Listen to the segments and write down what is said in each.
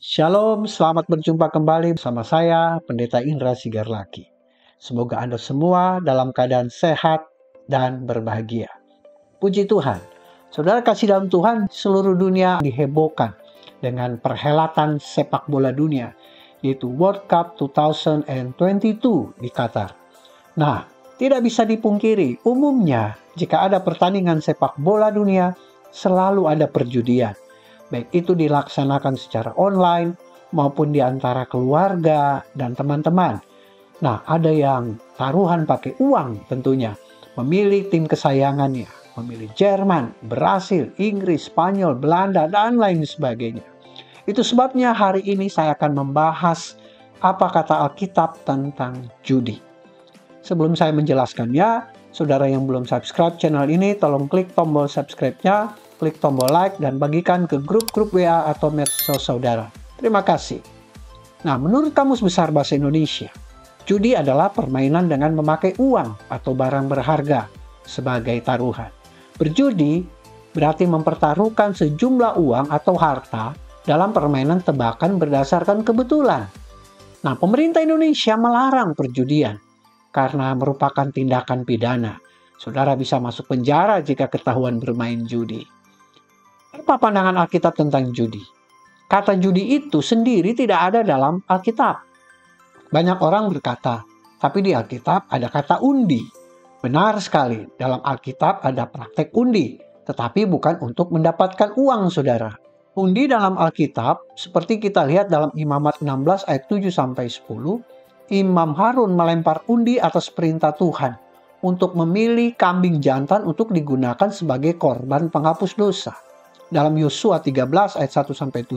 Shalom, selamat berjumpa kembali bersama saya, Pendeta Indra Sigarlaki. Semoga Anda semua dalam keadaan sehat dan berbahagia. Puji Tuhan, saudara kasih dalam Tuhan, seluruh dunia dihebohkan dengan perhelatan sepak bola dunia, yaitu World Cup 2022 di Qatar. Nah, tidak bisa dipungkiri, umumnya jika ada pertandingan sepak bola dunia, selalu ada perjudian. Baik itu dilaksanakan secara online maupun di antara keluarga dan teman-teman. Nah, ada yang taruhan pakai uang tentunya. Memilih tim kesayangannya, memilih Jerman, Brasil, Inggris, Spanyol, Belanda, dan lain sebagainya. Itu sebabnya hari ini saya akan membahas apa kata Alkitab tentang judi. Sebelum saya menjelaskannya, saudara yang belum subscribe channel ini, tolong klik tombol subscribe-nya, klik tombol like, dan bagikan ke grup-grup WA atau medsos saudara. Terima kasih. Nah, menurut Kamus Besar Bahasa Indonesia, judi adalah permainan dengan memakai uang atau barang berharga sebagai taruhan. Berjudi berarti mempertaruhkan sejumlah uang atau harta dalam permainan tebakan berdasarkan kebetulan. Nah, pemerintah Indonesia melarang perjudian karena merupakan tindakan pidana. Saudara bisa masuk penjara jika ketahuan bermain judi. Apa pandangan Alkitab tentang judi? Kata judi itu sendiri tidak ada dalam Alkitab. Banyak orang berkata, tapi di Alkitab ada kata undi. Benar sekali, dalam Alkitab ada praktek undi, tetapi bukan untuk mendapatkan uang, saudara. Undi dalam Alkitab, seperti kita lihat dalam Imamat 16 ayat 7-10, Imam Harun melempar undi atas perintah Tuhan untuk memilih kambing jantan untuk digunakan sebagai korban penghapus dosa. Dalam Yosua 13 ayat 1-7,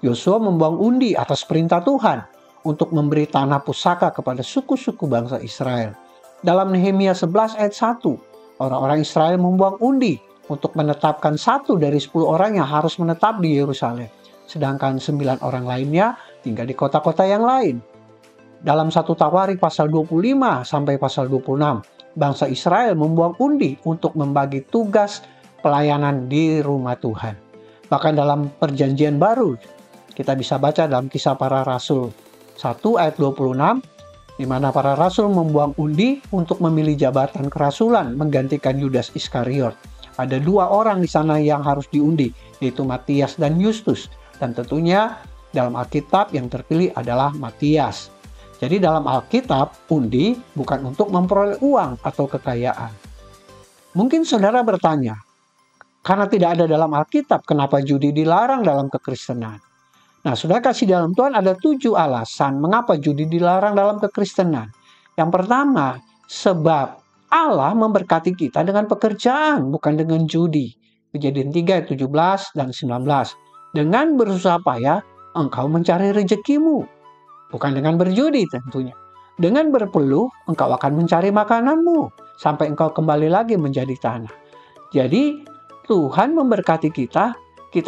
Yosua membuang undi atas perintah Tuhan untuk memberi tanah pusaka kepada suku-suku bangsa Israel. Dalam Nehemia 11 ayat 1, orang-orang Israel membuang undi untuk menetapkan 1 dari 10 orang yang harus menetap di Yerusalem. Sedangkan 9 orang lainnya tinggal di kota-kota yang lain. Dalam 1 Tawarik pasal 25 sampai pasal 26, bangsa Israel membuang undi untuk membagi tugas pelayanan di rumah Tuhan. Bahkan dalam perjanjian baru, kita bisa baca dalam Kisah Para Rasul 1 ayat 26, di mana para rasul membuang undi untuk memilih jabatan kerasulan menggantikan Yudas Iskariot. Ada 2 orang di sana yang harus diundi, yaitu Matias dan Yustus. Dan tentunya dalam Alkitab yang terpilih adalah Matias. Jadi dalam Alkitab, undi bukan untuk memperoleh uang atau kekayaan. Mungkin saudara bertanya, karena tidak ada dalam Alkitab, kenapa judi dilarang dalam kekristenan? Nah, saudara kasih dalam Tuhan ada 7 alasan mengapa judi dilarang dalam kekristenan. Yang pertama, sebab Allah memberkati kita dengan pekerjaan, bukan dengan judi. Kejadian 3 ayat 17 dan 19. Dengan berusaha payah, engkau mencari rezekimu. Bukan dengan berjudi tentunya. Dengan berpeluh, engkau akan mencari makananmu, sampai engkau kembali lagi menjadi tanah. Jadi, Tuhan memberkati kita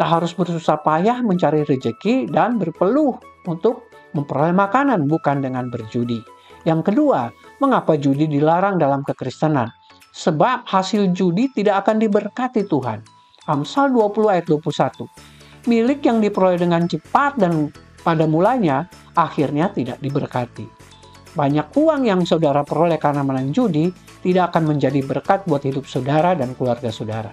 harus berusaha payah mencari rezeki dan berpeluh untuk memperoleh makanan, bukan dengan berjudi. Yang kedua, mengapa judi dilarang dalam kekristenan? Sebab hasil judi tidak akan diberkati Tuhan. Amsal 20 ayat 21. Milik yang diperoleh dengan cepat dan pada mulanya, akhirnya tidak diberkati. Banyak uang yang saudara peroleh karena menang judi tidak akan menjadi berkat buat hidup saudara dan keluarga saudara.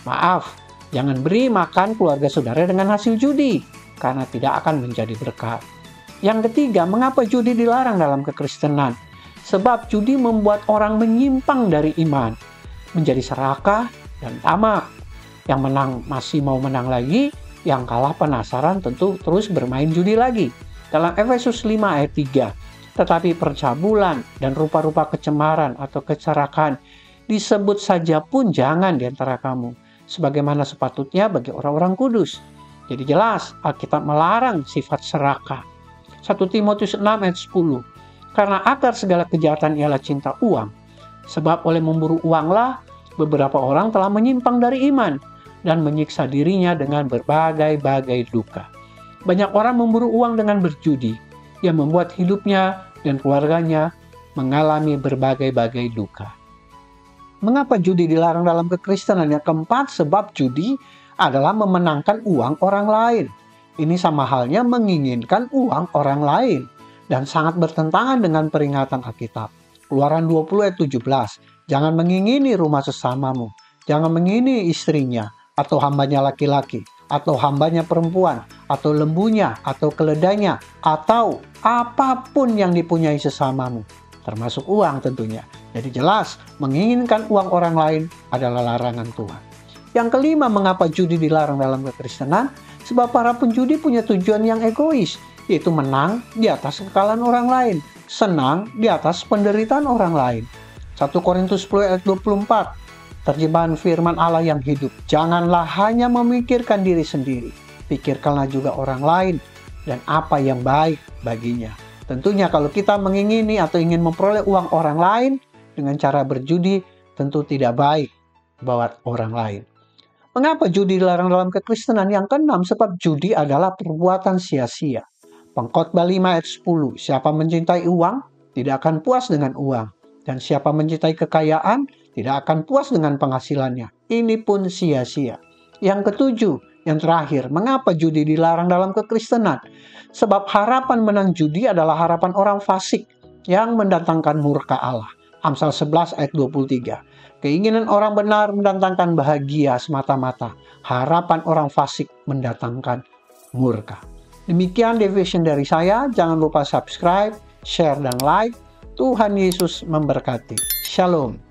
Maaf, jangan beri makan keluarga saudara dengan hasil judi, karena tidak akan menjadi berkat. Yang ketiga, mengapa judi dilarang dalam kekristenan? Sebab judi membuat orang menyimpang dari iman, menjadi serakah dan tamak. Yang menang masih mau menang lagi, yang kalah penasaran tentu terus bermain judi lagi. Dalam Efesus 5 ayat 3, tetapi percabulan dan rupa-rupa kecemaran atau kecerakaan disebut saja pun jangan di antara kamu, sebagaimana sepatutnya bagi orang-orang kudus. Jadi jelas Alkitab melarang sifat serakah. 1 Timotius 6 ayat 10. Karena akar segala kejahatan ialah cinta uang. Sebab oleh memburu uanglah beberapa orang telah menyimpang dari iman dan menyiksa dirinya dengan berbagai-bagai duka. Banyak orang memburu uang dengan berjudi yang membuat hidupnya dan keluarganya mengalami berbagai-bagai duka. Mengapa judi dilarang dalam kekristenan? Yang keempat, sebab judi adalah memenangkan uang orang lain. Ini sama halnya menginginkan uang orang lain dan sangat bertentangan dengan peringatan Alkitab. Keluaran 20 ayat 17. Jangan mengingini rumah sesamamu. Jangan mengingini istrinya atau hambanya laki-laki atau hambanya perempuan atau lembunya atau keledainya atau apapun yang dipunyai sesamamu, termasuk uang tentunya. Jadi jelas menginginkan uang orang lain adalah larangan Tuhan. Yang kelima, mengapa judi dilarang dalam kekristenan? Sebab para penjudi punya tujuan yang egois, yaitu menang di atas kekalahan orang lain, senang di atas penderitaan orang lain. 1 Korintus 10 ayat 24, terjemahan firman Allah yang hidup. Janganlah hanya memikirkan diri sendiri, pikirkanlah juga orang lain dan apa yang baik baginya. Tentunya kalau kita mengingini atau ingin memperoleh uang orang lain dengan cara berjudi, tentu tidak baik buat orang lain. Mengapa judi dilarang dalam kekristenan? Yang keenam, sebab judi adalah perbuatan sia-sia. Pengkhotbah 5 ayat 10, siapa mencintai uang tidak akan puas dengan uang, dan siapa mencintai kekayaan tidak akan puas dengan penghasilannya. Ini pun sia-sia. Yang ketujuh, yang terakhir, mengapa judi dilarang dalam kekristenan? Sebab harapan menang judi adalah harapan orang fasik yang mendatangkan murka Allah. Amsal 11 ayat 23. Keinginan orang benar mendatangkan bahagia semata-mata. Harapan orang fasik mendatangkan murka. Demikian devotion dari saya. Jangan lupa subscribe, share, dan like. Tuhan Yesus memberkati. Shalom.